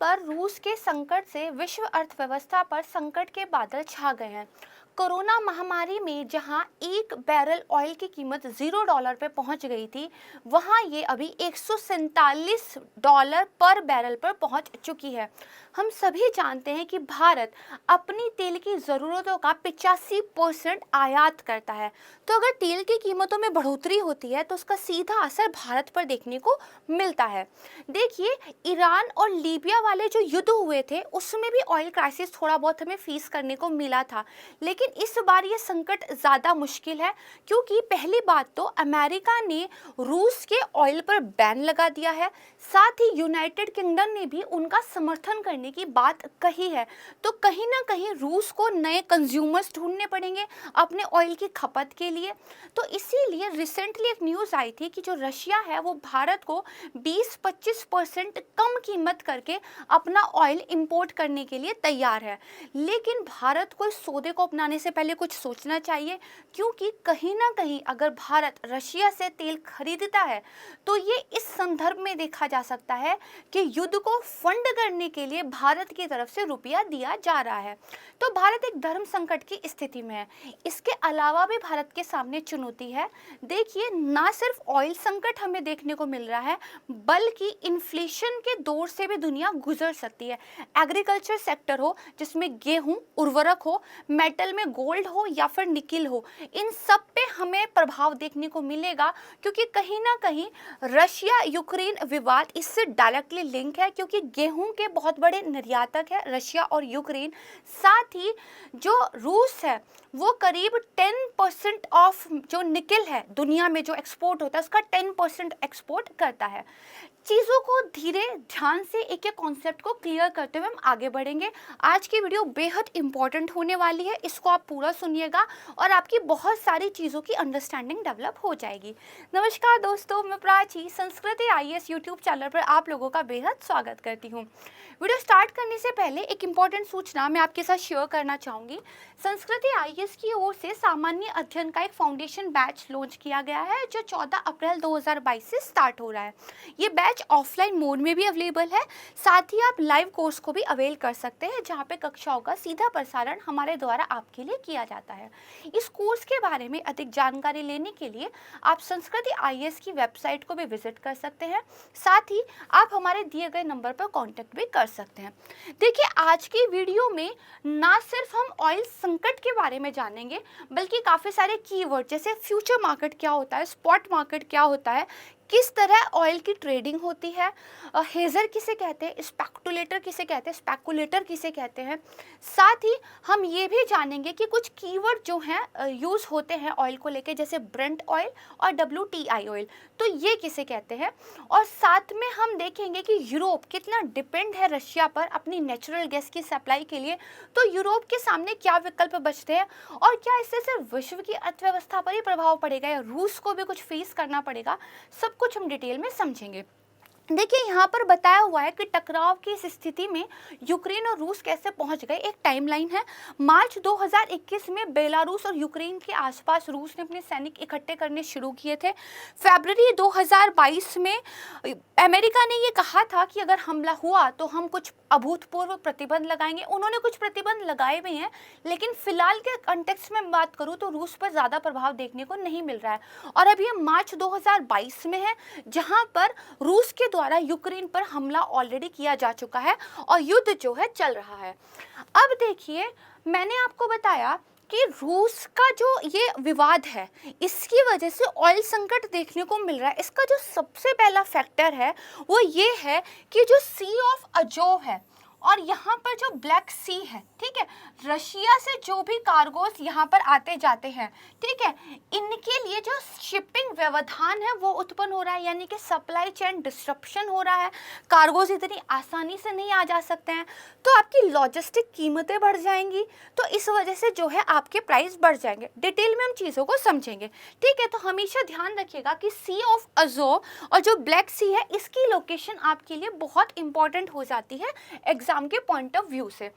पर रूस के संकट से विश्व अर्थव्यवस्था पर संकट के बादल छा गए हैं। कोरोना महामारी में जहां एक बैरल ऑयल की कीमत $0 पे पहुंच गई थी, वहां ये अभी $147 पर बैरल पर पहुंच चुकी है। हम सभी जानते हैं कि भारत अपनी तेल की ज़रूरतों का 85% आयात करता है। तो अगर तेल की कीमतों में बढ़ोतरी होती है तो उसका सीधा असर भारत पर देखने को मिलता है। देखिए, ईरान और लीबिया वाले जो युद्ध हुए थे उसमें भी ऑयल क्राइसिस थोड़ा बहुत हमें फेस करने को मिला था, लेकिन इस बार ये संकट ज़्यादा मुश्किल है, क्योंकि पहली बात तो अमेरिका ने रूस के ऑयल पर बैन लगा दिया है, साथ ही यूनाइटेड किंगडम ने भी उनका समर्थन करने की बात कही है। तो कहीं ना कहीं रूस को नए कंज्यूमर्स ढूंढने पड़ेंगे अपने ऑयल की खपत के लिए। तो इसीलिए रिसेंटली एक न्यूज़ आई थी कि जो रशिया है वो भारत को 20-25% कम कीमत करके अपना ऑयल इंपोर्ट करने के लिए तैयार है। लेकिन भारत को इस सौदे को अपनाने से पहले कुछ सोचना चाहिए, क्योंकि कहीं ना कहीं अगर भारत रशिया से तेल खरीदता है तो ये इस संदर्भ में देखा जा सकता है कि युद्ध को फंड करने के लिए भारत की तरफ से रुपया दिया जा रहा है। तो भारत एक धर्म संकट की स्थिति में है। इसके अलावा भी भारत के सामने चुनौती है। देखिए, ना सिर्फ ऑयल संकट हमें देखने को मिल रहा है, बल्कि इन्फ्लेशन के दौर से भी दुनिया गुजर सकती है। एग्रीकल्चर सेक्टर हो, जिसमें गेहूं, उर्वरक हो, मेटल में गोल्ड हो या फिर निकिल हो, इन सब पे हमें प्रभाव देखने को मिलेगा, क्योंकि कहीं ना कहीं रशिया यूक्रेन विवाद इससे डायरेक्टली लिंक है, क्योंकि गेहूं के बहुत बड़े निर्यातक है रशिया और यूक्रेन। साथ ही जो रूस है वो करीब 10% ऑफ जो निकिल है दुनिया में जो एक्सपोर्ट होता है उसका 10% एक्सपोर्ट करता है। चीज़ों को धीरे ध्यान से एक एक कॉन्सेप्ट को क्लियर करते हुए हम आगे बढ़ेंगे। आज की वीडियो बेहद इंपॉर्टेंट होने वाली है, इसको आप पूरा सुनिएगा और आपकी बहुत सारी चीज़ों की अंडरस्टैंडिंग डेवलप हो जाएगी। नमस्कार दोस्तों, मैं प्राची संस्कृति IAS यूट्यूब चैनल पर आप लोगों का बेहद स्वागत करती हूँ। वीडियो स्टार्ट करने से पहले एक इम्पॉर्टेंट सूचना मैं आपके साथ शेयर करना चाहूँगी। संस्कृति IAS की ओर से सामान्य अध्ययन का एक फाउंडेशन बैच लॉन्च किया गया है, जो 14 अप्रैल 2022 से स्टार्ट हो रहा है। ये बैच ऑफलाइन मोड में भी अवेलेबल है, साथ ही आप लाइव कोर्स को भी अवेल कर सकते हैं, जहाँ पे कक्षाओं का सीधा प्रसारण हमारे द्वारा आपके लिए किया जाता है। इस कोर्स के बारे में अधिक जानकारी लेने के लिए आप संस्कृति IAS की वेबसाइट को भी विजिट कर सकते हैं, साथ ही आप हमारे दिए गए नंबर पर कॉन्टेक्ट भी कर सकते हैं। देखिए, आज की वीडियो में ना सिर्फ हम ऑयल संकट के बारे में जानेंगे, बल्कि काफ़ी सारे कीवर्ड जैसे फ्यूचर मार्केट क्या होता है, स्पॉट मार्केट क्या होता है, किस तरह ऑयल की ट्रेडिंग होती है, हेजर किसे कहते हैं, स्पेकुलेटर किसे कहते हैं, स्पेकुलेटर किसे कहते हैं। साथ ही हम ये भी जानेंगे कि कुछ कीवर्ड जो हैं यूज़ होते हैं ऑयल को लेके, जैसे ब्रेंट ऑयल और WTI ऑयल, तो ये किसे कहते हैं। और साथ में हम देखेंगे कि यूरोप कितना डिपेंड है रशिया पर अपनी नेचुरल गैस की सप्लाई के लिए, तो यूरोप के सामने क्या विकल्प बचते हैं और क्या इससे सिर्फ विश्व की अर्थव्यवस्था पर ही प्रभाव पड़ेगा या रूस को भी कुछ फेस करना पड़ेगा, सब कुछ हम डिटेल में समझेंगे। देखिए, यहाँ पर बताया हुआ है कि टकराव की इस स्थिति में यूक्रेन और रूस कैसे पहुंच गए। एक टाइमलाइन है। मार्च 2021 में बेलारूस और यूक्रेन के आसपास रूस ने अपने सैनिक इकट्ठे करने शुरू किए थे। फरवरी 2022 में अमेरिका ने ये कहा था कि अगर हमला हुआ तो हम कुछ अभूतपूर्व प्रतिबंध लगाएंगे। उन्होंने कुछ प्रतिबंध लगाए भी हैं, लेकिन फिलहाल के कंटेक्स्ट में बात करूँ तो रूस पर ज़्यादा प्रभाव देखने को नहीं मिल रहा है। और अभी हम मार्च 2022 में है, जहाँ पर रूस के द्वारा यूक्रेन पर हमला ऑलरेडी किया जा चुका है और युद्ध जो है चल रहा है। अब देखिए, मैंने आपको बताया कि रूस का जो ये विवाद है, इसकी वजह से ऑयल संकट देखने को मिल रहा है। इसका जो सबसे पहला फैक्टर है वो ये है कि जो सी ऑफ अजोव है और यहाँ पर जो ब्लैक सी है, ठीक है, रशिया से जो भी कार्गोस यहाँ पर आते जाते हैं, ठीक है, इनके लिए जो शिपिंग व्यवधान है वो उत्पन्न हो रहा है, यानी कि सप्लाई चेन डिस्ट्रप्शन हो रहा है। कार्गोस इतनी आसानी से नहीं आ जा सकते हैं, तो आपकी लॉजिस्टिक कीमतें बढ़ जाएंगी, तो इस वजह से जो है आपके प्राइस बढ़ जाएंगे। डिटेल में हम चीज़ों को समझेंगे, ठीक है। तो हमेशा ध्यान रखिएगा कि सी ऑफ अजोव और जो ब्लैक सी है, इसकी लोकेशन आपके लिए बहुत इंपॉर्टेंट हो जाती है एग्जाम के पॉइंट ऑफ व्यू से।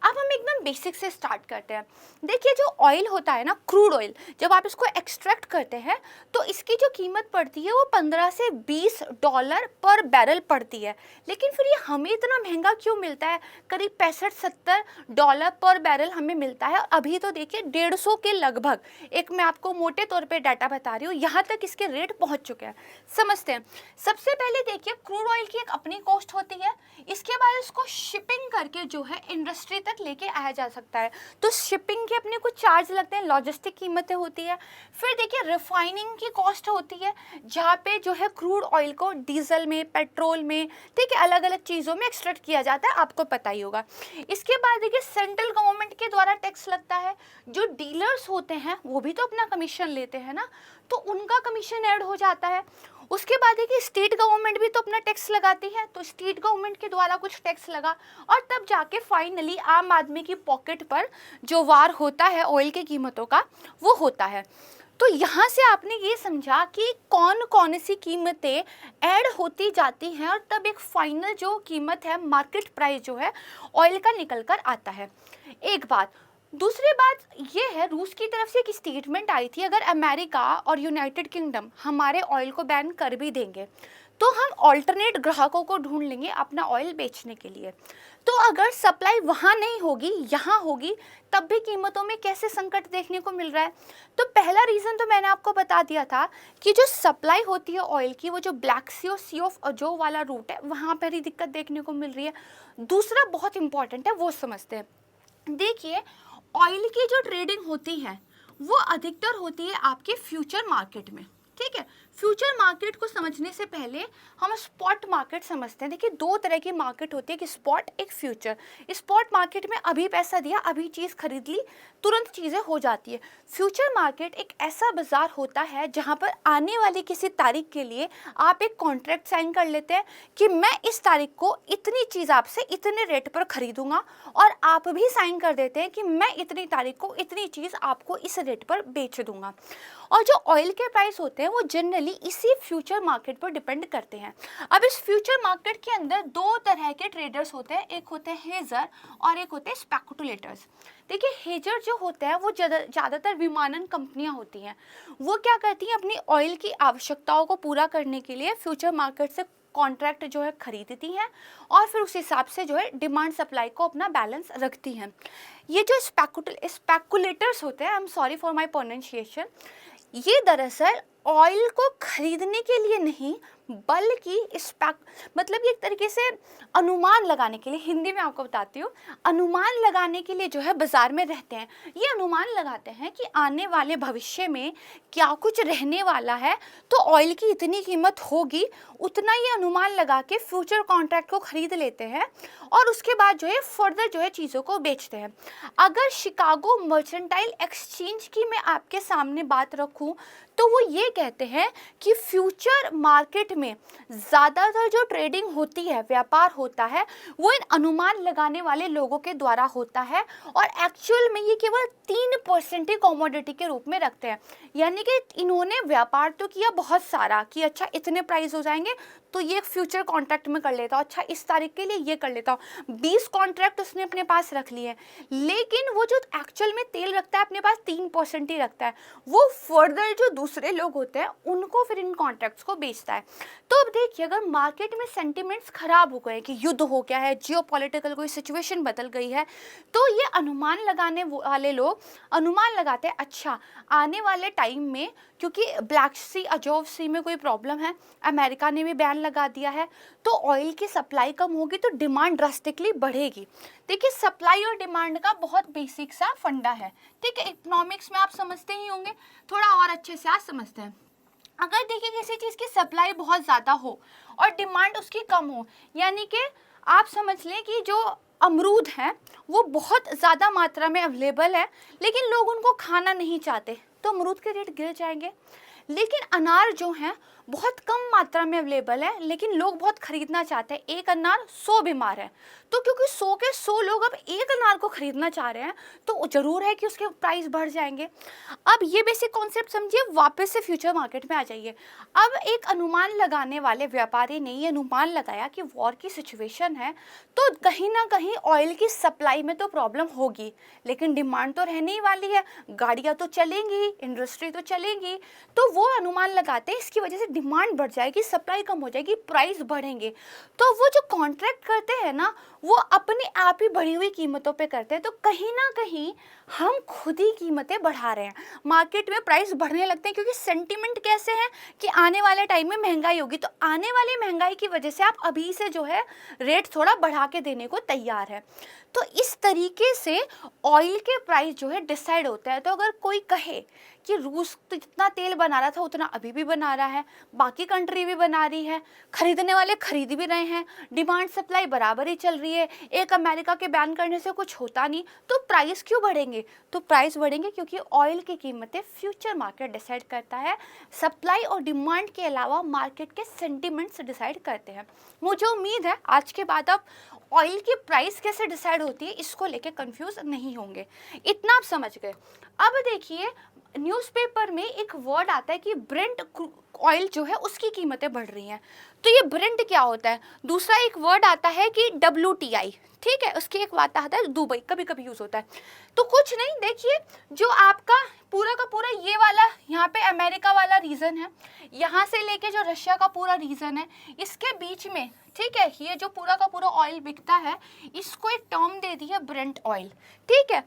अब हम एकदम बेसिक से स्टार्ट करते हैं। देखिए जो ऑयल होता है ना, क्रूड ऑयल, जब आप इसको एक्सट्रैक्ट करते हैं तो इसकी जो कीमत पड़ती है वो 15 से 20 डॉलर पर बैरल पड़ती है। लेकिन फिर ये हमें इतना महंगा क्यों मिलता है? करीब 65-70 डॉलर पर बैरल हमें मिलता है। अभी तो देखिए 150 के लगभग, एक मैं आपको मोटे तौर पे डाटा बता रही हूँ, यहाँ तक इसके रेट पहुँच चुके हैं। समझते हैं। सबसे पहले देखिए क्रूड ऑयल की एक अपनी कॉस्ट होती है, इसके बाद इसको शिपिंग करके जो है इंडस्ट्री तक लेके आया जा सकता है, तो शिपिंग के अपने कुछ चार्ज लगते हैं, लॉजिस्टिक कीमतें होती है। फिर देखिए रिफाइनिंग की कॉस्ट होती है, जहाँ पे जो है क्रूड ऑयल को डीजल में, पेट्रोल में, ठीक है, अलग अलग चीज़ों में एक्सट्रैक्ट किया जाता है, आपको पता ही होगा। इसके बाद देखिए सेंट्रल गवर्नमेंट के द्वारा टैक्स लगता है, जो डीलर्स होते हैं वो भी तो अपना कमीशन लेते हैं ना, तो उनका कमीशन ऐड हो जाता है। उसके बाद देखिए स्टेट गवर्नमेंट भी तो अपना टैक्स लगाती है, तो स्टेट गवर्नमेंट के द्वारा कुछ टैक्स लगा, और तब जाके फाइनली आम आदमी की पॉकेट पर जो वार होता है ऑयल की कीमतों का, वो होता है। तो यहाँ से आपने ये समझा कि कौन कौन सी कीमतें ऐड होती जाती हैं, और तब एक फाइनल जो कीमत है, मार्केट प्राइस जो है ऑयल का निकल कर आता है। एक बात। दूसरी बात ये है, रूस की तरफ से एक स्टेटमेंट आई थी, अगर अमेरिका और यूनाइटेड किंगडम हमारे ऑयल को बैन कर भी देंगे तो हम ऑल्टरनेट ग्राहकों को ढूंढ लेंगे अपना ऑयल बेचने के लिए। तो अगर सप्लाई वहाँ नहीं होगी, यहाँ होगी, तब भी कीमतों में कैसे संकट देखने को मिल रहा है? तो पहला रीज़न तो मैंने आपको बता दिया था कि जो सप्लाई होती है ऑयल की, वो जो ब्लैक सी और सी ऑफ अजो वाला रूट है, वहाँ पर ही दिक्कत देखने को मिल रही है। दूसरा बहुत इंपॉर्टेंट है, वो समझते हैं। देखिए ऑयल की जो ट्रेडिंग होती है वो अधिकतर होती है आपके फ्यूचर मार्केट में, ठीक है। फ्यूचर मार्केट को समझने से पहले हम स्पॉट मार्केट समझते हैं। देखिए दो तरह की मार्केट होती है, कि स्पॉट, एक फ्यूचर। स्पॉट मार्केट में अभी पैसा दिया, अभी चीज़ खरीद ली, तुरंत चीज़ें हो जाती है। फ्यूचर मार्केट एक ऐसा बाजार होता है जहाँ पर आने वाली किसी तारीख के लिए आप एक कॉन्ट्रैक्ट साइन कर लेते हैं कि मैं इस तारीख को इतनी चीज़ आपसे इतने रेट पर खरीदूंगा, और आप भी साइन कर देते हैं कि मैं इतनी तारीख को इतनी चीज़ आपको इस रेट पर बेच दूंगा। और जो ऑयल के प्राइस होते हैं वो जनरली इसी फ्यूचर मार्केट पर डिपेंड करते हैं। अब इस फ्यूचर मार्केट के अंदर दो तरह के ट्रेडर्स होते हैं, एक होते हैं हेजर और एक होते हैं स्पेकुलेटर्स। देखिए हेजर जो होते हैं वो ज़्यादातर विमानन कंपनियां होती हैं। वो क्या करती हैं, अपनी ऑयल की आवश्यकताओं को पूरा करने के लिए फ्यूचर मार्केट से कॉन्ट्रैक्ट जो है खरीदती हैं, और फिर उस हिसाब से जो है डिमांड सप्लाई को अपना बैलेंस रखती हैं। ये जो स्पेकुलेटर्स होते हैं, I am sorry for my pronunciation, ये दरअसल ऑयल को खरीदने के लिए नहीं, बल्कि मतलब ये एक तरीके से अनुमान लगाने के लिए, हिंदी में आपको बताती हूँ, अनुमान लगाने के लिए जो है बाजार में रहते हैं। ये अनुमान लगाते हैं कि आने वाले भविष्य में क्या कुछ रहने वाला है, तो ऑयल की इतनी कीमत होगी, उतना ये अनुमान लगा के फ्यूचर कॉन्ट्रैक्ट को खरीद लेते हैं, और उसके बाद जो है फर्दर जो है चीज़ों को बेचते हैं। अगर शिकागो मर्चेंटाइल एक्सचेंज की मैं आपके सामने बात रखूं, तो वो ये कहते हैं कि फ्यूचर मार्केट में ज़्यादातर जो ट्रेडिंग होती है, व्यापार होता है, वो इन अनुमान लगाने वाले लोगों के द्वारा होता है, और एक्चुअल में ये केवल 3% ही कमोडिटी के रूप में रखते हैं। यानी कि इन्होंने व्यापार तो किया बहुत सारा कि अच्छा इतने प्राइस हो जाएंगे, तो ये फ्यूचर कॉन्ट्रैक्ट में कर लेता हूँ, अच्छा इस तारीख के लिए ये कर लेता हूँ, 20 कॉन्ट्रैक्ट उसने अपने पास रख लिए, लेकिन वो जो एक्चुअल में तेल रखता है अपने पास 3% ही रखता है। वो फर्दर जो दूसरे लोग होते हैं उनको फिर इन कॉन्ट्रैक्ट्स को बेचता है। तो अब देखिए अगर मार्केट में सेंटिमेंट्स खराब हो गए कि युद्ध हो गया है, जियोपॉलिटिकल कोई सिचुएशन बदल गई है, तो ये अनुमान लगाने वाले लोग अनुमान लगाते हैं, अच्छा आने वाले टाइम में क्योंकि ब्लैक सी, अजोव सी में कोई प्रॉब्लम है, अमेरिका ने भी बैन लगा दिया है, तो ऑयल की सप्लाई कम होगी तो डिमांड ड्रास्टिकली बढ़ेगी। देखिए सप्लाई और डिमांड का बहुत बेसिक सा फंडा है, ठीक है, इकोनॉमिक्स में आप समझते ही होंगे, थोड़ा और अच्छे से आप समझते हैं। अगर देखिए किसी चीज़ की सप्लाई बहुत ज़्यादा हो और डिमांड उसकी कम हो, यानी कि आप समझ लें कि जो अमरूद हैं वो बहुत ज़्यादा मात्रा में अवेलेबल है, लेकिन लोग उनको खाना नहीं चाहते, तो अमरूद के रेट गिर जाएंगे। लेकिन अनार जो हैं बहुत कम मात्रा में अवेलेबल है, लेकिन लोग बहुत खरीदना चाहते हैं। एक अनार 100 बीमार है, तो क्योंकि 100 के 100 लोग अब एक अनार को खरीदना चाह रहे हैं, तो जरूर है कि उसके प्राइस बढ़ जाएंगे। अब ये बेसिक कॉन्सेप्ट समझिए, वापस से फ्यूचर मार्केट में आ जाइए। अब एक अनुमान लगाने वाले व्यापारी ने ये अनुमान लगाया कि वॉर की सिचुएशन है, तो कहीं ना कहीं ऑयल की सप्लाई में तो प्रॉब्लम होगी, लेकिन डिमांड तो रहने ही वाली है, गाड़ियाँ तो चलेंगी, इंडस्ट्री तो चलेंगी। तो वो अनुमान लगाते हैं इसकी वजह से डिमांड बढ़ जाएगी, सप्लाई कम हो जाएगी, प्राइस बढ़ेंगे। तो वो जो कॉन्ट्रैक्ट करते हैं ना, वो अपने आप ही बढ़ी हुई कीमतों पे करते हैं। तो कहीं ना कहीं हम खुद ही कीमतें बढ़ा रहे हैं, मार्केट में प्राइस बढ़ने लगते हैं, क्योंकि सेंटिमेंट कैसे है कि आने वाले टाइम में महंगाई होगी। तो आने वाली महंगाई की वजह से आप अभी से जो है रेट थोड़ा बढ़ा के देने को तैयार है। तो इस तरीके से ऑयल के प्राइस जो है डिसाइड होता है। तो अगर कोई कहे कि रूस तो जितना तेल बना रहा था उतना अभी भी बना रहा है, बाकी कंट्री भी बना रही है, खरीदने वाले खरीद भी रहे हैं, डिमांड सप्लाई बराबर ही चल रही है, एक अमेरिका के बैन करने से कुछ होता नहीं, तो प्राइस क्यों बढ़ेंगे? तो प्राइस बढ़ेंगे क्योंकि ऑयल की कीमतें फ्यूचर मार्केट डिसाइड करता है। सप्लाई और डिमांड के अलावा मार्केट के सेंटिमेंट्स डिसाइड करते हैं। मुझे उम्मीद है आज के बाद आप ऑयल की प्राइस कैसे डिसाइड होती है इसको लेके कंफ्यूज नहीं होंगे। इतना आप समझ गए। अब देखिए, न्यूज़पेपर में एक वर्ड आता है कि ब्रेंट ऑयल जो है उसकी कीमतें बढ़ रही हैं। तो ये ब्रेंट क्या होता है? दूसरा एक वर्ड आता है कि WTI, ठीक है, उसकी एक बात आता है दुबई, कभी कभी यूज होता है। तो कुछ नहीं, देखिए जो आपका पूरा का पूरा ये वाला यहाँ पे अमेरिका वाला रीजन है, यहाँ से लेके जो रशिया का पूरा रीजन है, इसके बीच में, ठीक है, ये जो पूरा का पूरा ऑयल बिकता है, इसको एक टर्म दे दी है ब्रेंट ऑयल, ठीक है।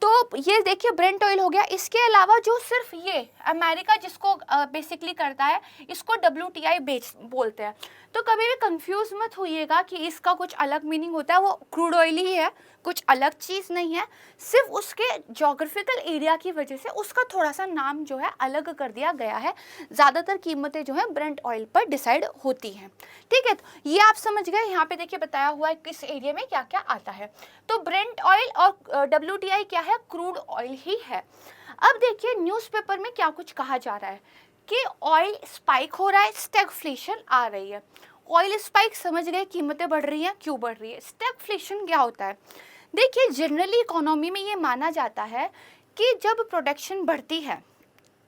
तो ये देखिए ब्रेंट ऑयल हो गया। इसके अलावा जो सिर्फ ये अमेरिका जिसको बेसिकली करता है, इसको WTI बोलते हैं। तो कभी भी कंफ्यूज मत होइएगा कि इसका कुछ अलग मीनिंग होता है, वो क्रूड ऑयल ही है, कुछ अलग चीज़ नहीं है, सिर्फ उसके जोग्राफिकल एरिया की वजह से उसका थोड़ा सा नाम जो है अलग कर दिया गया है। ज़्यादातर कीमतें जो है ब्रेंट ऑयल पर डिसाइड होती हैं, ठीक है। तो ये आप समझ गए, यहाँ पे देखिए बताया हुआ है किस एरिया में क्या क्या आता है। तो ब्रेंट ऑयल और WTI क्या है? क्रूड ऑयल ही है। अब देखिए न्यूज़पेपर में क्या कुछ कहा जा रहा है कि ऑयल स्पाइक हो रहा है, स्टैगफ्लेशन आ रही है। ऑयल स्पाइक समझ गए, कीमतें बढ़ रही हैं, क्यों बढ़ रही है? स्टैगफ्लेशन क्या होता है? देखिए जनरली इकोनॉमी में ये माना जाता है कि जब प्रोडक्शन बढ़ती है,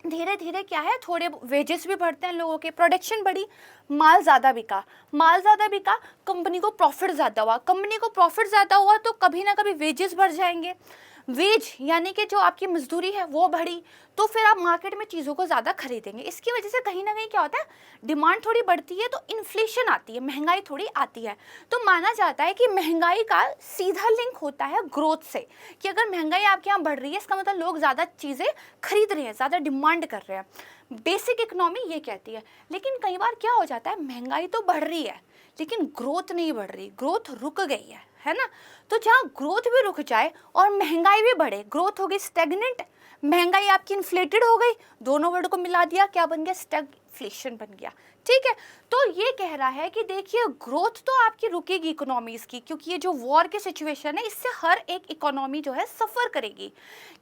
धीरे धीरे क्या है, थोड़े वेजेस भी बढ़ते हैं लोगों के, प्रोडक्शन बढ़ी, माल ज़्यादा बिका, माल ज़्यादा बिका, कंपनी को प्रॉफिट ज़्यादा हुआ, कंपनी को प्रॉफिट ज़्यादा हुआ तो कभी ना कभी वेजेस बढ़ जाएंगे, वेज यानी कि जो आपकी मजदूरी है वो बढ़ी, तो फिर आप मार्केट में चीज़ों को ज़्यादा खरीदेंगे। इसकी वजह से कहीं ना कहीं क्या होता है, डिमांड थोड़ी बढ़ती है तो इन्फ्लेशन आती है, महंगाई थोड़ी आती है। तो माना जाता है कि महंगाई का सीधा लिंक होता है ग्रोथ से, कि अगर महंगाई आपके यहाँ बढ़ रही है इसका मतलब लोग ज़्यादा चीज़ें खरीद रहे हैं, ज़्यादा डिमांड कर रहे हैं। बेसिक इकोनॉमी ये कहती है। लेकिन कई बार क्या हो जाता है, महंगाई तो बढ़ रही है लेकिन ग्रोथ नहीं बढ़ रही, ग्रोथ रुक गई है ना। तो जहाँ ग्रोथ भी रुक जाए और महंगाई भी बढ़े, ग्रोथ हो गई स्टेगनेंट, महंगाई आपकी इन्फ्लेटेड हो गई, दोनों वर्ड को मिला दिया, क्या बन गया? स्टैगफ्लेशन बन गया, ठीक है। तो ये कह रहा है कि देखिए ग्रोथ तो आपकी रुकेगी इकोनॉमीज की, क्योंकि ये जो वॉर की सिचुएशन है इससे हर एक इकोनॉमी जो है सफ़र करेगी,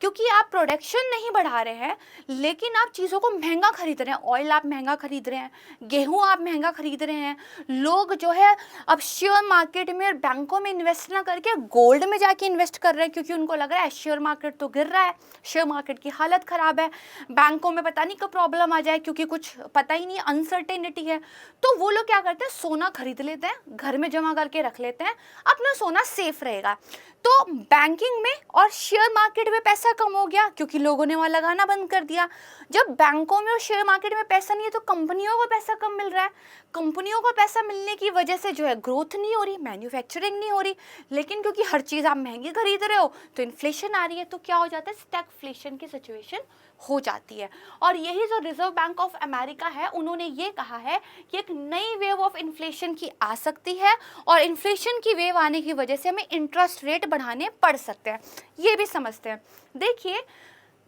क्योंकि आप प्रोडक्शन नहीं बढ़ा रहे हैं लेकिन आप चीज़ों को महंगा खरीद रहे हैं। ऑयल आप महंगा खरीद रहे हैं, गेहूँ आप महंगा खरीद रहे हैं, लोग जो है अब शेयर मार्केट में और बैंकों में इन्वेस्ट ना करके गोल्ड में जाके इन्वेस्ट कर रहे हैं, क्योंकि उनको लग रहा है शेयर मार्केट तो गिर रहा है, शेयर मार्केट की हालत ख़राब है, बैंकों में पता नहीं कब प्रॉब्लम आ जाए, क्योंकि कुछ पता ही नहीं, अनसर्टेनिटी है। तो वो लोग क्या करते हैं, सोना खरीद लेते हैं, घर में जमा करके रख लेते हैं, अपना सोना सेफ रहेगा। तो बैंकिंग में और शेयर मार्केट में पैसा कम हो गया क्योंकि लोगों ने वहाँ लगाना बंद कर दिया। जब बैंकों में और शेयर मार्केट में पैसा नहीं है तो कंपनियों को पैसा कम मिल रहा है, कंपनियों को पैसा मिलने की वजह से जो है ग्रोथ नहीं हो रही, मैन्युफैक्चरिंग नहीं हो रही, लेकिन क्योंकि हर चीज़ आप महंगी खरीद रहे हो तो इन्फ्लेशन आ रही है, तो क्या हो जाता है, स्टैगफ्लेशन की सिचुएशन हो जाती है। और यही जो रिजर्व बैंक ऑफ अमेरिका है उन्होंने ये कहा है कि एक नई वेव ऑफ इन्फ्लेशन की आ सकती है और इन्फ्लेशन की वेव आने की वजह से हमें इंटरेस्ट रेट बढ़ाने पड़ सकते हैं, ये भी समझते हैं। देखिए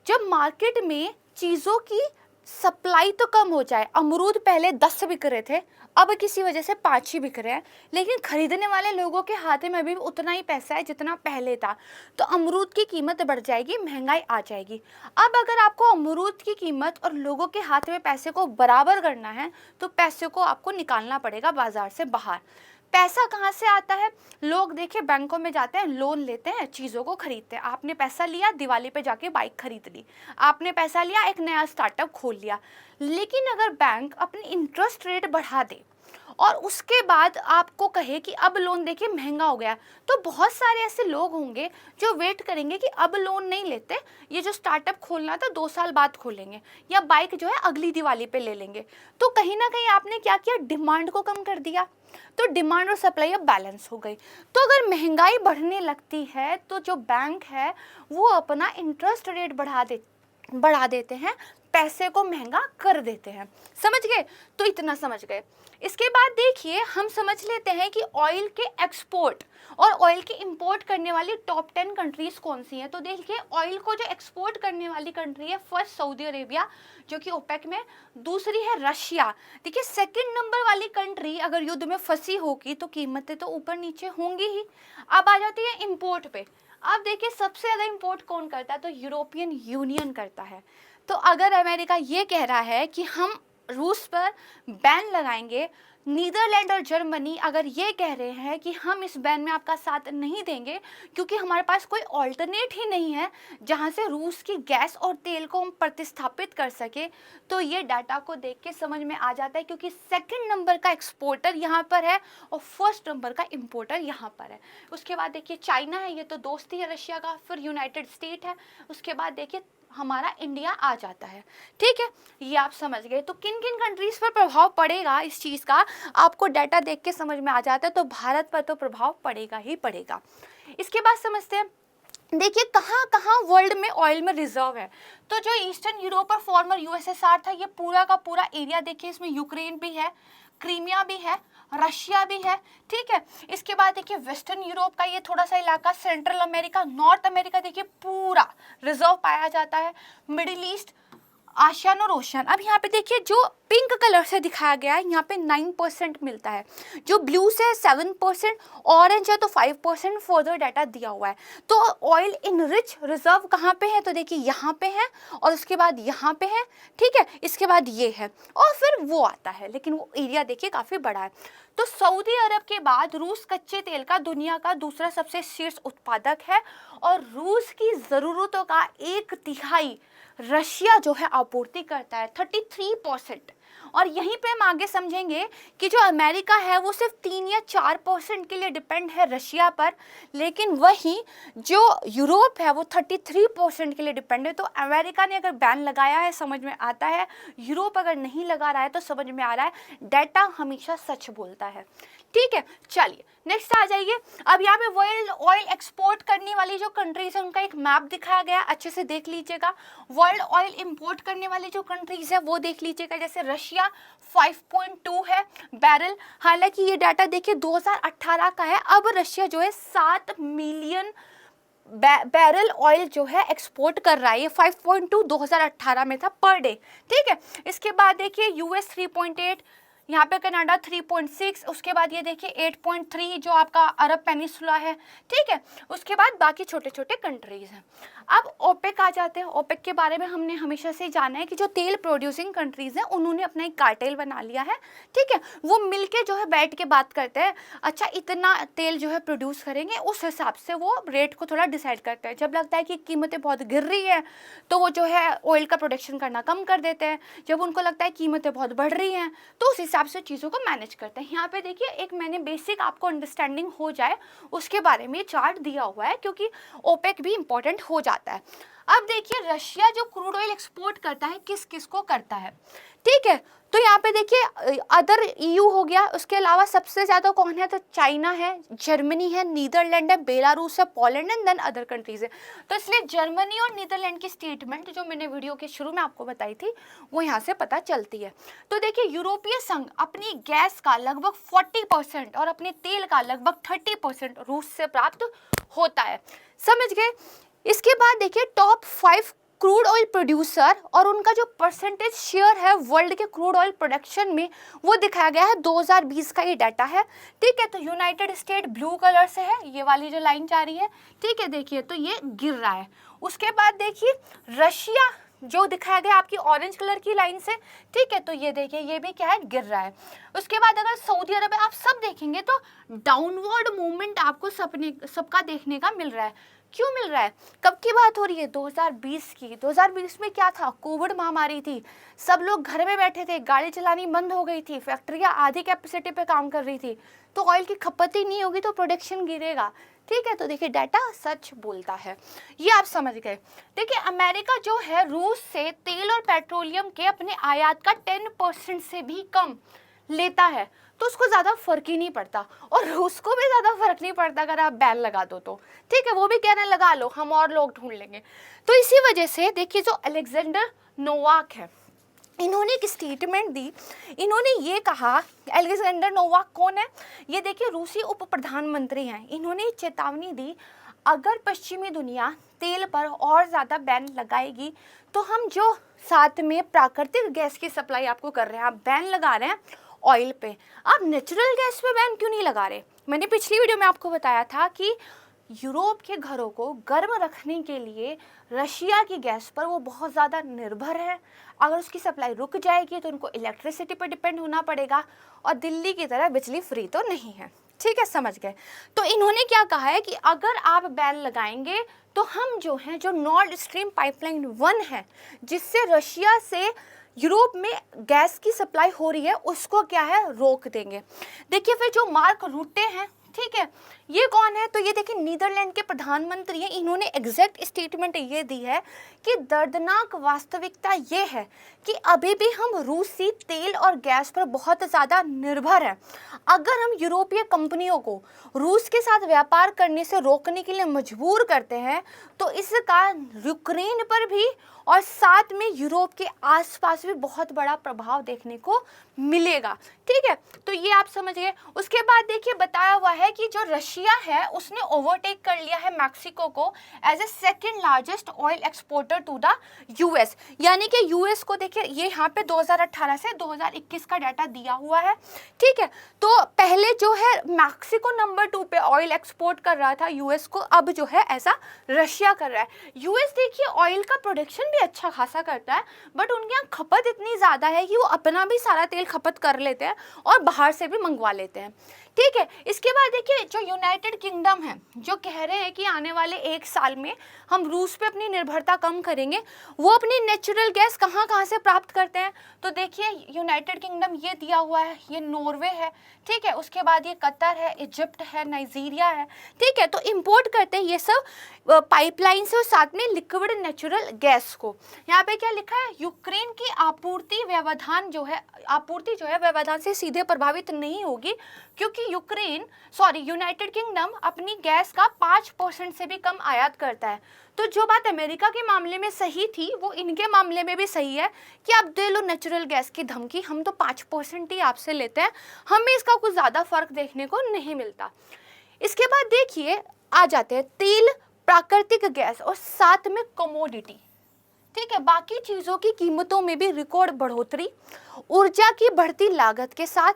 जब मार्केट में चीज़ों की सप्लाई तो कम हो जाए, अमरूद पहले 10 बिक रहे थे, अब किसी वजह से 5 ही बिक रहे हैं, लेकिन खरीदने वाले लोगों के हाथ में अभी भी उतना ही पैसा है जितना पहले था, तो अमरूद की कीमत बढ़ जाएगी, महंगाई आ जाएगी। अब अगर आपको अमरूद की कीमत और लोगों के हाथ में पैसे को बराबर करना है तो पैसे को आपको निकालना पड़ेगा बाजार से बाहर। पैसा कहाँ से आता है? लोग देखिए बैंकों में जाते हैं, लोन लेते हैं, चीज़ों को खरीदते हैं। आपने पैसा लिया, दिवाली पे जाके बाइक खरीद ली, आपने पैसा लिया, एक नया स्टार्टअप खोल लिया। लेकिन अगर बैंक अपनी इंटरेस्ट रेट बढ़ा दे और उसके बाद आपको कहे कि अब लोन देखिए महंगा हो गया, तो बहुत सारे ऐसे लोग होंगे जो वेट करेंगे कि अब लोन नहीं लेते, ये जो स्टार्टअप खोलना था 2 साल बाद खोलेंगे, या बाइक जो है अगली दिवाली पे ले लेंगे। तो कहीं ना कहीं आपने क्या किया, डिमांड को कम कर दिया, तो डिमांड और सप्लाई अब बैलेंस हो गई। तो अगर महंगाई बढ़ने लगती है तो जो बैंक है वो अपना इंटरेस्ट रेट बढ़ा देते हैं, पैसे को महंगा कर देते हैं। समझ गए? तो इतना समझ गए। इसके बाद देखिए हम समझ लेते हैं कि ऑयल के एक्सपोर्ट और ऑयल के इंपोर्ट करने वाली टॉप 10 कंट्रीज कौन सी हैं। तो देखिए ऑयल को जो एक्सपोर्ट करने वाली कंट्री है, फर्स्ट सऊदी अरेबिया जो कि ओपेक में, दूसरी है रशिया। देखिए सेकंड नंबर वाली कंट्री अगर युद्ध में फंसी होगी तो कीमतें तो ऊपर नीचे होंगी ही। अब आ जाती है इंपोर्ट पे। अब देखिए सबसे ज़्यादा इंपोर्ट कौन करता है, तो यूरोपियन यूनियन करता है। तो अगर अमेरिका ये कह रहा है कि हम रूस पर बैन लगाएंगे, नीदरलैंड और जर्मनी अगर ये कह रहे हैं कि हम इस बैन में आपका साथ नहीं देंगे क्योंकि हमारे पास कोई ऑल्टरनेट ही नहीं है जहां से रूस की गैस और तेल को हम प्रतिस्थापित कर सके, तो ये डाटा को देख के समझ में आ जाता है क्योंकि सेकंड नंबर का एक्सपोर्टर यहाँ पर है और फर्स्ट नंबर का इंपोर्टर यहाँ पर है। उसके बाद देखिए चाइना है, ये तो दोस्त ही है रशिया का, फिर यूनाइटेड स्टेट है, उसके बाद देखिए हमारा इंडिया आ जाता है। ठीक है, ये आप समझ गए। तो किन किन कंट्रीज पर प्रभाव पड़ेगा इस चीज़ का आपको डाटा देख के समझ में आ जाता है, तो भारत पर तो प्रभाव पड़ेगा ही पड़ेगा। इसके बाद समझते हैं, देखिए कहाँ कहाँ वर्ल्ड में ऑयल में रिजर्व है। तो जो ईस्टर्न यूरोप और फॉर्मर यूएसएसआर था, ये पूरा का पूरा एरिया देखिए, इसमें यूक्रेन भी है, क्रीमिया भी है, रशिया भी है। ठीक है, इसके बाद देखिए वेस्टर्न यूरोप का ये थोड़ा सा इलाका, सेंट्रल अमेरिका, नॉर्थ अमेरिका देखिए पूरा रिजर्व पाया जाता है, मिडिल ईस्ट, आशियान और ओशियन। अब यहाँ पे देखिए जो पिंक कलर से दिखाया गया है यहाँ पे 9% मिलता है, जो ब्लू से 7%, ऑरेंज है तो 5% फर्दर डाटा दिया हुआ है। तो ऑयल इन रिच रिजर्व कहाँ पे है, तो देखिए यहाँ पे है और उसके बाद यहाँ पे है। ठीक है, इसके बाद ये है और फिर वो आता है, लेकिन वो एरिया देखिए काफ़ी बड़ा है। तो सऊदी अरब के बाद रूस कच्चे तेल का दुनिया का दूसरा सबसे शीर्ष उत्पादक है और रूस की ज़रूरतों का 1/3 रशिया जो है आपूर्ति करता है, 33%। और यहीं पे हम आगे समझेंगे कि जो अमेरिका है वो सिर्फ 3 या 4% के लिए डिपेंड है रशिया पर, लेकिन वहीं जो यूरोप है वो 33% के लिए डिपेंड है। तो अमेरिका ने अगर बैन लगाया है समझ में आता है, यूरोप अगर नहीं लगा रहा है तो समझ में आ रहा है, डाटा हमेशा सच बोलता है। ठीक है, चलिए नेक्स्ट आ जाइए। अब यहाँ पे वर्ल्ड ऑयल एक्सपोर्ट करने वाली जो कंट्रीज है उनका एक मैप दिखाया गया, अच्छे से देख लीजिएगा। वर्ल्ड ऑयल इंपोर्ट करने वाली जो कंट्रीज है वो देख लीजिएगा, जैसे रशिया 5.2 है बैरल। हालांकि ये डाटा देखिए 2018 का है, अब रशिया जो है 7 मिलियन बैरल ऑयल जो है एक्सपोर्ट कर रहा है। ये 5.2 2018 में था पर डे। ठीक है, इसके बाद देखिए यूएस 3.8, यहाँ पे कनाडा 3.6, उसके बाद ये देखिए 8.3 जो आपका अरब पेनिसुला है। ठीक है, उसके बाद बाकी छोटे छोटे कंट्रीज हैं। अब ओपेक आ जाते हैं। ओपेक के बारे में हमने हमेशा से जाना है कि जो तेल प्रोड्यूसिंग कंट्रीज हैं उन्होंने अपना एक कार्टेल बना लिया है। ठीक है, वो मिलके जो है बैठ के बात करते हैं, अच्छा इतना तेल जो है प्रोड्यूस करेंगे, उस हिसाब से वो रेट को थोड़ा डिसाइड करते हैं। जब लगता है कि कीमतें बहुत गिर रही है तो वो जो है ऑयल का प्रोडक्शन करना कम कर देते हैं, जब उनको लगता है कीमतें बहुत बढ़ रही हैं तो उस हिसाब से चीज़ों को मैनेज करते हैं। यहाँ पे देखिए एक मैंने बेसिक आपको अंडरस्टैंडिंग हो जाए उसके बारे में चार्ट दिया हुआ है क्योंकि ओपेक भी इंपॉर्टेंट हो जाता है। अब देखिए रशिया जो क्रूड ऑयल एक्सपोर्ट करता है किस किस को करता है। ठीक है, तो यहाँ पे देखिए अदर ईयू हो गया, उसके अलावा सबसे ज़्यादा कौन है, तो चाइना है, जर्मनी है, नीदरलैंड है, बेलारूस है, Poland and then other countries है। तो इसलिए जर्मनी और नीदरलैंड की स्टेटमेंट जो मैंने वीडियो के शुरू में आपको बताई थी वो यहाँ से पता चलती है। तो देखिए यूरोपीय संघ अपनी गैस का लगभग 40% और अपने तेल का लगभग 30% रूस से प्राप्त होता है। समझ गए? इसके बाद देखिए टॉप 5 क्रूड ऑयल प्रोड्यूसर और उनका जो परसेंटेज शेयर है वर्ल्ड के क्रूड ऑयल प्रोडक्शन में वो दिखाया गया है। 2020 का ये डाटा है, ठीक है। तो यूनाइटेड स्टेट ब्लू कलर से है, ये वाली जो लाइन जा रही है, ठीक है, देखिए तो ये गिर रहा है। उसके बाद देखिए रशिया जो दिखाया गया आपकी ऑरेंज कलर की लाइन से, ठीक है, तो ये देखिए ये भी क्या है, गिर रहा है। उसके बाद अगर सऊदी अरब आप सब देखेंगे तो डाउनवर्ड मूवमेंट आपको सबका देखने का मिल रहा है। क्यों मिल रहा है? कब की बात हो रही है? 2020 की। 2020 में क्या था? कोविड महामारी थी, सब लोग घर में बैठे थे, गाड़ी चलानी बंद हो गई थी, फैक्ट्रियां आधी कैपेसिटी पे काम कर रही थी, तो ऑयल की खपत ही नहीं होगी तो प्रोडक्शन गिरेगा, ठीक है। तो देखिए डाटा सच बोलता है, ये आप समझ गए। देखिए अमेरिका जो है रूस से तेल और पेट्रोलियम के अपने आयात का 10% से भी कम लेता है, तो उसको ज़्यादा फर्क ही नहीं पड़ता, और रूस को भी ज़्यादा फर्क नहीं पड़ता अगर आप बैन लगा दो तो, ठीक है। वो भी कहने लगा लो हम और लोग ढूंढ लेंगे। तो इसी वजह से देखिए जो अलेक्जेंडर नोवाक है, इन्होंने एक स्टेटमेंट दी। इन्होंने ये कहा, अलेक्जेंडर नोवाक कौन है? ये देखिए रूसी उप प्रधानमंत्री हैं। इन्होंने चेतावनी दी अगर पश्चिमी दुनिया तेल पर और ज़्यादा बैन लगाएगी तो हम जो साथ में प्राकृतिक गैस की सप्लाई आपको कर रहे हैं, आप बैन लगा रहे हैं ऑयल पे, आप नेचुरल गैस पे बैन क्यों नहीं लगा रहे? मैंने पिछली वीडियो में आपको बताया था कि यूरोप के घरों को गर्म रखने के लिए रशिया की गैस पर वो बहुत ज़्यादा निर्भर है। अगर उसकी सप्लाई रुक जाएगी तो उनको इलेक्ट्रिसिटी पर डिपेंड होना पड़ेगा, और दिल्ली की तरह बिजली फ्री तो नहीं है, ठीक है, समझ गए। तो इन्होंने क्या कहा है कि अगर आप बैन लगाएंगे तो हम जो हैं, जो नॉर्ड स्ट्रीम पाइपलाइन 1 है जिससे रशिया से यूरोप में गैस की सप्लाई हो रही है, उसको क्या है, रोक देंगे। देखिए फिर जो मार्क रूटे हैं, ठीक है, ये कौन है? तो ये देखिए नीदरलैंड के प्रधानमंत्री हैं। इन्होंने एग्जैक्ट स्टेटमेंट ये दी है कि दर्दनाक वास्तविकता ये है कि अभी भी हम रूसी तेल और गैस पर बहुत ज़्यादा निर्भर हैं। अगर हम यूरोपीय कंपनियों को रूस के साथ व्यापार करने से रोकने के लिए मजबूर करते हैं तो इसका यूक्रेन पर भी और साथ में यूरोप के आसपास भी बहुत बड़ा प्रभाव देखने को मिलेगा, ठीक है। तो ये आप समझिए। उसके बाद देखिए बताया हुआ है कि जो रशिया है उसने ओवरटेक कर लिया है मैक्सिको को as a second largest oil exporter to the US. यानी कि यूएस को देखिए ये यहाँ पे 2018 से 2021 का डाटा दिया हुआ है, ठीक है। तो पहले जो है मैक्सिको नंबर 2 पे ऑयल एक्सपोर्ट कर रहा था यूएस को, अब जो है ऐसा रशिया कर रहा है। यूएस देखिए ऑयल का प्रोडक्शन भी अच्छा खासा करता है, बट उनके यहाँ खपत इतनी ज़्यादा है कि वो अपना भी सारा तेल खपत कर लेते हैं और बाहर से भी मंगवा लेते हैं, ठीक है। इसके बाद देखिए जो यूनाइटेड किंगडम है, जो कह रहे हैं कि आने वाले 1 साल में हम रूस पे अपनी निर्भरता कम करेंगे, वो अपनी नेचुरल गैस कहाँ से प्राप्त करते हैं? तो देखिए यूनाइटेड किंगडम ये दिया हुआ है, ये नॉर्वे है, ठीक है। उसके बाद ये कतर है, इजिप्ट है, नाइजीरिया है, ठीक है। तो इंपोर्ट करते हैं ये सब पाइपलाइन से और साथ में लिक्विड नेचुरल गैस को। यहाँ पे क्या लिखा है? यूक्रेन की आपूर्ति व्यवधान जो है व्यवधान से सीधे प्रभावित नहीं होगी, क्योंकि यूनाइटेड किंगडम अपनी गैस का 5% से भी कम आयात करता है। तो जो बात अमेरिका के मामले में सही थी वो इनके मामले में भी सही है कि आप दे लो नेचुरल गैस की धमकी, हम तो 5% ही आपसे लेते हैं, हमें इसका कुछ ज़्यादा फर्क देखने को नहीं मिलता। इसके बाद देखिए आ जाते हैं तेल, प्राकृतिक गैस और साथ में कमोडिटी, ठीक है। बाकी चीज़ों की कीमतों में भी रिकॉर्ड बढ़ोतरी, ऊर्जा की बढ़ती लागत के साथ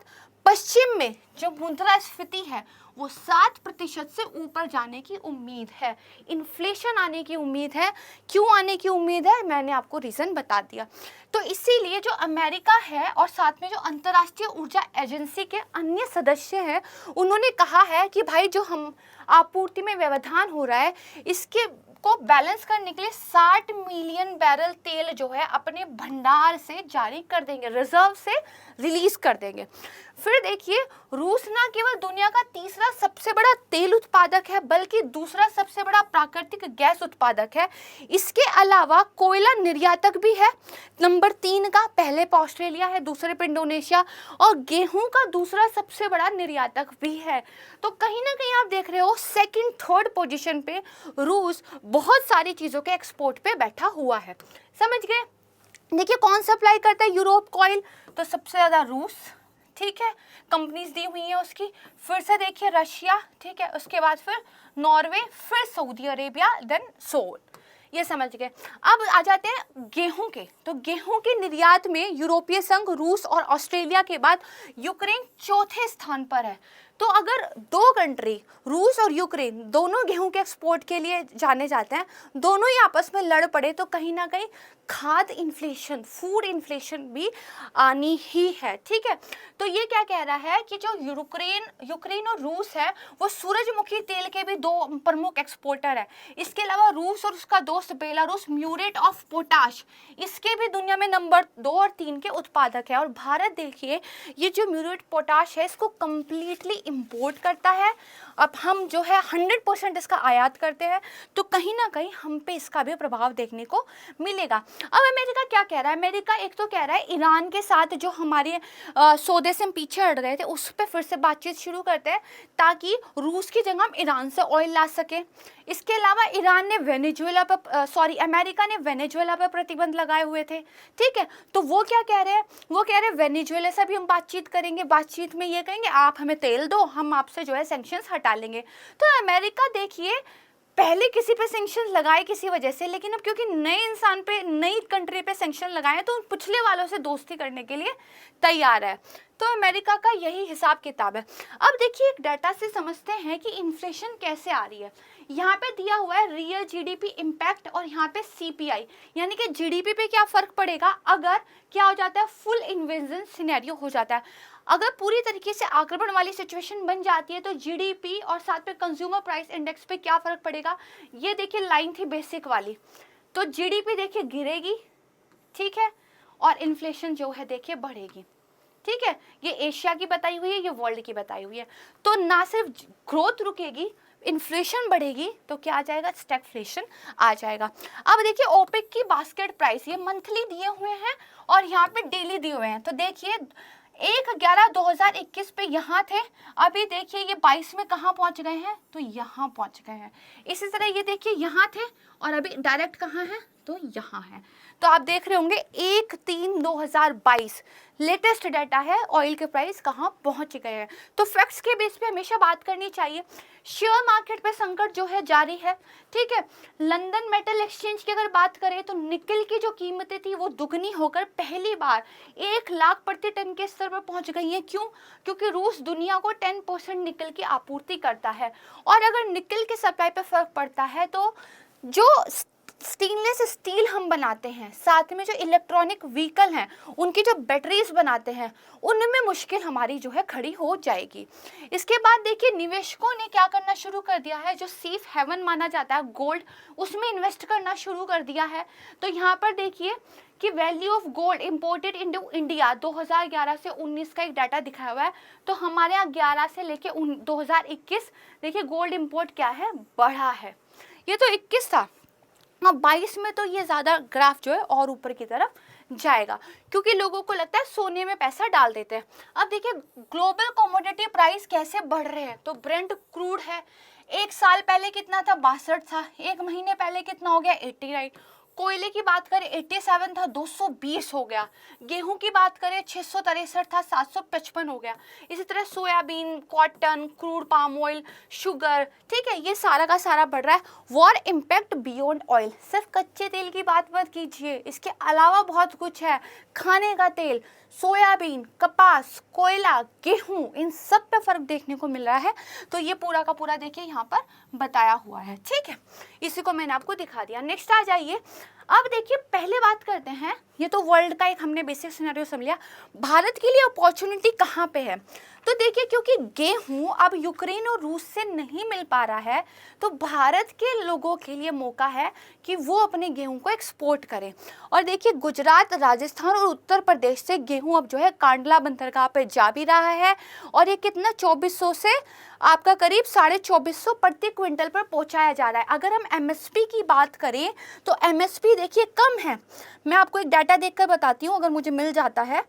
पश्चिम में जो मुद्रास्फीति है वो 7% से ऊपर जाने की उम्मीद है। इन्फ्लेशन आने की उम्मीद है। क्यों आने की उम्मीद है? मैंने आपको रीज़न बता दिया। तो इसीलिए जो अमेरिका है और साथ में जो अंतर्राष्ट्रीय ऊर्जा एजेंसी के अन्य सदस्य हैं, उन्होंने कहा है कि भाई जो हम आपूर्ति में व्यवधान हो रहा है इसके को बैलेंस करने के लिए 60 मिलियन बैरल तेल जो है अपने भंडार से जारी कर देंगे, रिजर्व से रिलीज कर देंगे। फिर देखिए रूस ना केवल दुनिया का तीसरा सबसे बड़ा तेल उत्पादक है बल्कि दूसरा सबसे बड़ा प्राकृतिक गैस उत्पादक है। इसके अलावा कोयला निर्यातक भी है, नंबर 3 का, पहले पे ऑस्ट्रेलिया है, दूसरे पे इंडोनेशिया, और गेहूं का दूसरा सबसे बड़ा निर्यातक भी है। तो कहीं ना कहीं आप देख रहे हो सेकंड थर्ड पोजीशन पे रूस बहुत सारी चीज़ों के एक्सपोर्ट पे बैठा हुआ है, समझ गए। देखिए कौन सप्लाई करता है यूरोप को ऑयल? तो सबसे ज़्यादा रूस, ठीक है, कंपनीज दी हुई हैं उसकी। फिर से देखिए रशिया, ठीक है, उसके बाद फिर नॉर्वे, फिर सऊदी अरेबिया, देन सोल। ये समझ गए। अब आ जाते हैं गेहूं के। तो गेहूं के निर्यात में यूरोपीय संघ, रूस और ऑस्ट्रेलिया के बाद यूक्रेन चौथे स्थान पर है। तो अगर दो कंट्री, रूस और यूक्रेन, दोनों गेहूं के एक्सपोर्ट के लिए जाने जाते हैं, दोनों ही आपस में लड़ पड़े तो कहीं ना कहीं खाद्य इन्फ्लेशन, फूड इन्फ्लेशन भी आनी ही है। ठीक है, तो ये क्या कह रहा है कि जो यूक्रेन और रूस है वो सूरजमुखी तेल के भी दो प्रमुख एक्सपोर्टर है। इसके अलावा रूस और उसका दोस्त बेलारूस म्यूरेट ऑफ पोटाश, इसके भी दुनिया में नंबर 2 और 3 के उत्पादक है। और भारत देखिए, ये जो म्यूरेट पोटाश है इसको कंप्लीटली इंपोर्ट करता है। अब हम जो है 100% इसका आयात करते हैं, तो कहीं ना कहीं हम पे इसका भी प्रभाव देखने को मिलेगा। अब अमेरिका क्या कह रहा है? अमेरिका एक तो कह रहा है ईरान के साथ जो हमारे सौदे से हम पीछे हट गए थे उस पर फिर से बातचीत शुरू करते हैं, ताकि रूस की जगह हम ईरान से ऑयल ला सकें। इसके अलावा ईरान ने अमेरिका ने वेनेजुएला पर प्रतिबंध लगाए हुए थे। ठीक है, तो वो क्या कह रहे हैं? वो कह रहे हैं वेनेजुएला से भी हम बातचीत करेंगे, बातचीत में ये कहेंगे आप हमें तेल दो, हम आपसे जो है सैंक्शंस हटा लेंगे। तो अमेरिका देखिए पहले किसी पे सैंक्शन लगाए किसी वजह से, लेकिन अब क्योंकि नए इंसान पे, नई कंट्री पे सैंक्शन लगाए तो उन पिछले वालों से दोस्ती करने के लिए तैयार है। तो अमेरिका का यही हिसाब किताब है। अब देखिए एक डाटा से समझते हैं कि इन्फ्लेशन कैसे आ रही है। यहाँ पे दिया हुआ है रियल जीडीपी इम्पैक्ट और यहाँ पे सीपीआई, यानी कि जीडीपी पे क्या फर्क पड़ेगा अगर क्या हो जाता है, फुल इन्वेजन सिनेरियो हो जाता है। अगर पूरी तरीके से आक्रमण वाली सिचुएशन बन जाती है तो जीडीपी और साथ में कंज्यूमर प्राइस इंडेक्स पे क्या फर्क पड़ेगा। ये देखिए लाइन थी बेसिक वाली, तो जीडीपी देखिए गिरेगी, ठीक है, और इन्फ्लेशन जो है देखिए बढ़ेगी। ठीक है, ये एशिया की बताई हुई है, ये वर्ल्ड की बताई हुई है। तो ना सिर्फ ग्रोथ रुकेगी, इन्फ्लेशन बढ़ेगी, तो क्या आ जाएगा, स्टैगफ्लेशन आ जाएगा। अब देखिए ओपेक की बास्केट प्राइस, ये मंथली दिए हुए हैं और यहाँ पे डेली दिए हुए हैं। तो देखिए 1/11/2021 पे यहाँ थे, अभी देखिए ये 22 में कहाँ पहुँच गए हैं, तो यहाँ पहुँच गए हैं। इसी तरह ये देखिए यहाँ थे और अभी डायरेक्ट कहाँ है, तो यहाँ है। तो आप देख रहे होंगे 1/3/2022 लेटेस्ट डाटा है, ऑयल के प्राइस कहाँ पहुँच गए हैं। तो फैक्ट्स के बेस पे हमेशा बात करनी चाहिए। शेयर मार्केट पे संकट जो है जारी है। ठीक है, लंदन मेटल एक्सचेंज की अगर बात करें तो निकल की जो कीमतें थी वो दुगनी होकर पहली बार 1 लाख प्रति टन के स्तर पर पहुंच गई हैं। क्यों? क्योंकि रूस दुनिया को 10% निकल की आपूर्ति करता है, और अगर निकल के सप्लाई पे फर्क पड़ता है तो जो स्टेनलेस स्टील हम बनाते हैं, साथ में जो इलेक्ट्रॉनिक व्हीकल हैं उनकी जो बैटरीज बनाते हैं, उनमें मुश्किल हमारी जो है खड़ी हो जाएगी। इसके बाद देखिए निवेशकों ने क्या करना शुरू कर दिया है, जो सेफ हेवन माना जाता है गोल्ड, उसमें इन्वेस्ट करना शुरू कर दिया है। तो यहाँ पर देखिए कि value of gold imported into India 2011 से 19 का एक डाटा दिखाया हुआ है। तो हमारे यहाँ 11 से लेके 2021 देखिए गोल्ड इंपोर्ट क्या है, बढ़ा है। ये तो 21 था, अब 22 में तो ये ज़्यादा ग्राफ जो है और ऊपर की तरफ जाएगा, क्योंकि लोगों को लगता है सोने में पैसा डाल देते हैं। अब देखिए ग्लोबल कमोडिटी प्राइस कैसे बढ़ रहे हैं। तो ब्रेंट क्रूड है, एक साल पहले कितना था, 62 था, एक महीने पहले कितना हो गया, 89। कोयले की बात करें 87 था, 220 हो गया। गेहूं की बात करें 663 था, 755 हो गया। इसी तरह soybean, cotton, crude palm oil, sugar, ठीक है, ये सारा का सारा बढ़ रहा है। वॉर इम्पैक्ट बियॉन्ड ऑयल, सिर्फ कच्चे तेल की बात मत कीजिए, इसके अलावा बहुत कुछ है। खाने का तेल, सोयाबीन, कपास, कोयला, गेहूं, इन सब पे फर्क देखने को मिल रहा है। तो ये पूरा का पूरा देखिए यहाँ पर बताया हुआ है। ठीक है, इसी को मैंने आपको दिखा दिया। नेक्स्ट आ जाइए। अब देखिए पहले बात करते हैं, ये तो वर्ल्ड का एक हमने बेसिक सिनेरियो समझ लिया, भारत के लिए अपॉर्चुनिटी कहाँ पे है। तो देखिए क्योंकि गेहूं अब यूक्रेन और रूस से नहीं मिल पा रहा है, तो भारत के लोगों के लिए मौका है कि वो अपने गेहूं को एक्सपोर्ट करें। और देखिए गुजरात, राजस्थान और उत्तर प्रदेश से गेहूं अब जो है कांडला बंदरगाह पे जा भी रहा है, और ये कितना 2400 से आपका करीब 2450 प्रति क्विंटल पर पहुंचाया जा रहा है। अगर हम एमएसपी की बात करें तो एमएसपी देखिए कम है। मैं आपको एक डाटा देखकर बताती हूँ, अगर मुझे मिल जाता है,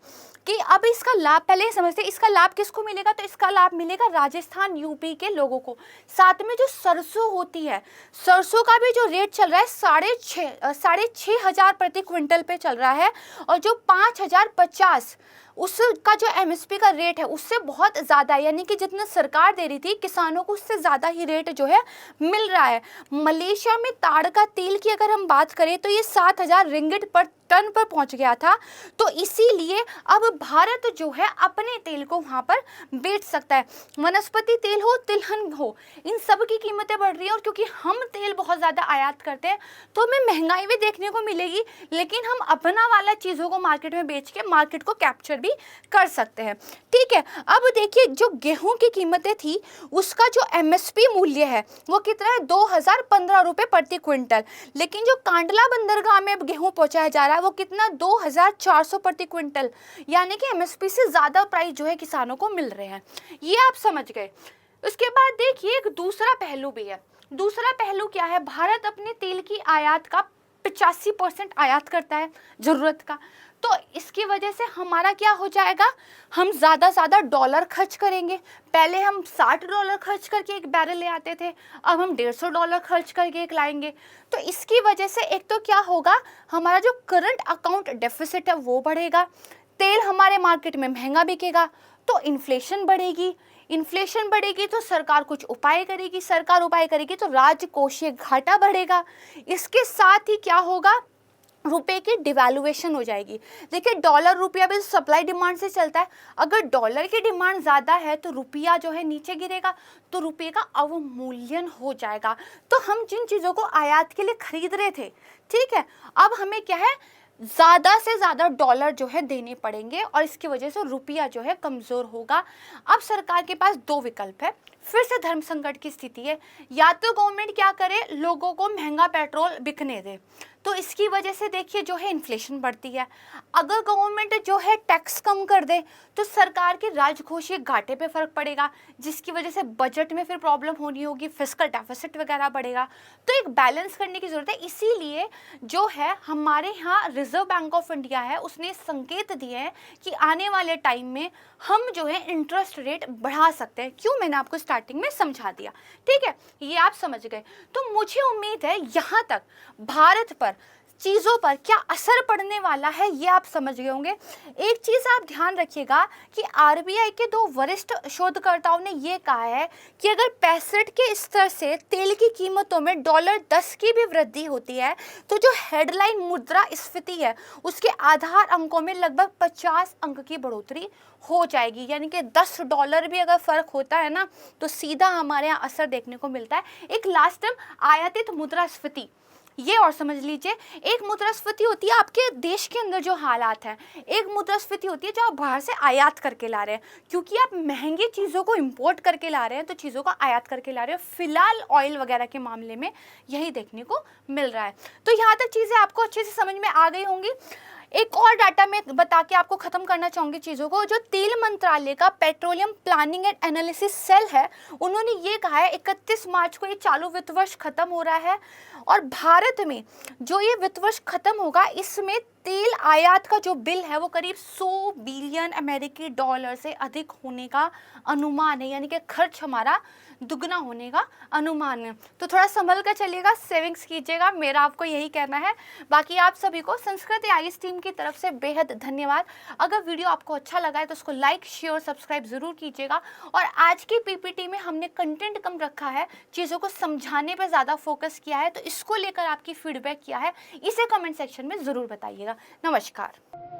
कि अब इसका लाभ पहले समझते हैं, इसका लाभ किसको मिलेगा। तो इसका लाभ मिलेगा राजस्थान, यूपी के लोगों को। साथ में जो सरसों होती है, सरसों का भी जो रेट चल रहा है 6,500 प्रति क्विंटल पे चल रहा है, और जो 5,050 उसका जो एमएसपी का रेट है उससे बहुत ज़्यादा है, यानी कि जितना सरकार दे रही थी किसानों को उससे ज़्यादा ही रेट जो है मिल रहा है। मलेशिया में ताड़ का तेल की अगर हम बात करें तो ये 7,000 रिंगिट पर टन पर पहुंच गया था। तो इसीलिए अब भारत जो है अपने तेल को वहां पर बेच सकता है। वनस्पति तेल हो, तिलहन हो, इन सब की कीमतें बढ़ रही हैं, और क्योंकि हम तेल बहुत ज़्यादा आयात करते हैं तो हमें महंगाई भी देखने को मिलेगी, लेकिन हम अपना वाला चीज़ों को मार्केट में बेच के मार्केट को कैप्चर भी कर सकते हैं। ठीक है, अब देखिए जो गेहूं की कीमतें थी उसका जो एमएसपी मूल्य है वो कितना है, 2015 रुपये प्रति क्विंटल, लेकिन जो कांडला बंदरगाह में गेहूं पहुंचाया जा रहा है वो कितना, 2400 प्रति क्विंटल, यानी कि एमएसपी से ज़्यादा प्राइस जो है किसानों को मिल रहे हैं। ये आप समझ गए। उसके बाद देखिए एक दूसरा पहलू भी है। दूसरा पहलू क्या है, भारत अपने तेल की आयात का 85% आयात करता है ज़रूरत का। तो इसकी वजह से हमारा क्या हो जाएगा, हम ज़्यादा से ज़्यादा डॉलर खर्च करेंगे। पहले हम $60 खर्च करके एक बैरल ले आते थे, अब हम $150 खर्च करके एक लाएंगे। तो इसकी वजह से एक तो क्या होगा, हमारा जो करंट अकाउंट डेफिसिट है वो बढ़ेगा, तेल हमारे मार्केट में महंगा बिकेगा, तो इन्फ्लेशन बढ़ेगी। इन्फ्लेशन बढ़ेगी तो सरकार कुछ उपाय करेगी, सरकार उपाय करेगी तो राजकोषीय घाटा बढ़ेगा। इसके साथ ही क्या होगा, रुपए की डिवैल्यूएशन हो जाएगी। देखिए डॉलर रुपया भी सप्लाई डिमांड से चलता है, अगर डॉलर की डिमांड ज़्यादा है तो रुपया जो है नीचे गिरेगा, तो रुपये का अवमूल्यन हो जाएगा। तो हम जिन चीज़ों को आयात के लिए खरीद रहे थे, ठीक है, अब हमें क्या है, ज़्यादा से ज़्यादा डॉलर जो है देने पड़ेंगे, और इसकी वजह से रुपया जो है कमज़ोर होगा। अब सरकार के पास दो विकल्प है, फिर से धर्म संकट की स्थिति है। या तो गवर्नमेंट क्या करे, लोगों को महंगा पेट्रोल बिकने दे, तो इसकी वजह से देखिए जो है इन्फ्लेशन बढ़ती है। अगर गवर्नमेंट जो है टैक्स कम कर दे तो सरकार के राजकोषीय घाटे पे फर्क पड़ेगा, जिसकी वजह से बजट में फिर प्रॉब्लम होनी होगी, फिस्कल डेफिसिट वगैरह बढ़ेगा। तो एक बैलेंस करने की ज़रूरत है। इसीलिए जो है हमारे यहाँ रिजर्व बैंक ऑफ इंडिया है, उसने संकेत दिए हैं कि आने वाले टाइम में हम जो है इंटरेस्ट रेट बढ़ा सकते हैं। क्यों, मैंने आपको स्टार्टिंग में समझा दिया। ठीक है, ये आप समझ गए। तो मुझे उम्मीद है यहाँ तक भारत पर चीज़ों पर क्या असर पड़ने वाला है ये आप समझ गए होंगे। एक चीज़ आप ध्यान रखिएगा कि आरबीआई के दो वरिष्ठ शोधकर्ताओं ने ये कहा है कि अगर 65 के स्तर से तेल की कीमतों में $10 की भी वृद्धि होती है तो जो हेडलाइन मुद्रास्फीति है उसके आधार अंकों में लगभग 50 अंक की बढ़ोतरी हो जाएगी। यानी कि $10 भी अगर फ़र्क होता है ना तो सीधा हमारे यहाँ असर देखने को मिलता है। एक लास्ट टर्म आयातित मुद्रास्फीति, ये और समझ लीजिए, एक मुद्रास्फीति होती है आपके देश के अंदर जो हालात हैं, एक मुद्रास्फीति होती है जो आप बाहर से आयात करके ला रहे हैं, क्योंकि आप महंगी चीज़ों को इंपोर्ट करके ला रहे हैं तो चीज़ों को आयात करके ला रहे हैं। फिलहाल ऑयल वगैरह के मामले में यही देखने को मिल रहा है। तो यहाँ तक चीज़ें आपको अच्छे से समझ में आ गई होंगी। एक और डाटा मैं बता के आपको ख़त्म करना चाहूँगी चीज़ों को। जो तेल मंत्रालय का petroleum planning and analysis cell है, उन्होंने ये कहा है 31 मार्च को ये चालू वित्त वर्ष खत्म हो रहा है, और भारत में जो ये वित्त वर्ष खत्म होगा इसमें तेल आयात का जो बिल है वो करीब 100 बिलियन अमेरिकी डॉलर से अधिक होने का अनुमान है, यानी कि खर्च हमारा दुगना होने का अनुमान है। तो थोड़ा संभल कर चलिएगा, सेविंग्स कीजिएगा, मेरा आपको यही कहना है। बाकी आप सभी को संस्कृत आईएएस टीम की तरफ से बेहद धन्यवाद। अगर वीडियो आपको अच्छा लगा है तो उसको लाइक, शेयर, सब्सक्राइब ज़रूर कीजिएगा। और आज की पीपीटी में हमने कंटेंट कम रखा है, चीज़ों को समझाने पर ज़्यादा फोकस किया है, तो इसको लेकर आपकी फीडबैक क्या है इसे कमेंट सेक्शन में ज़रूर बताइएगा। नमस्कार।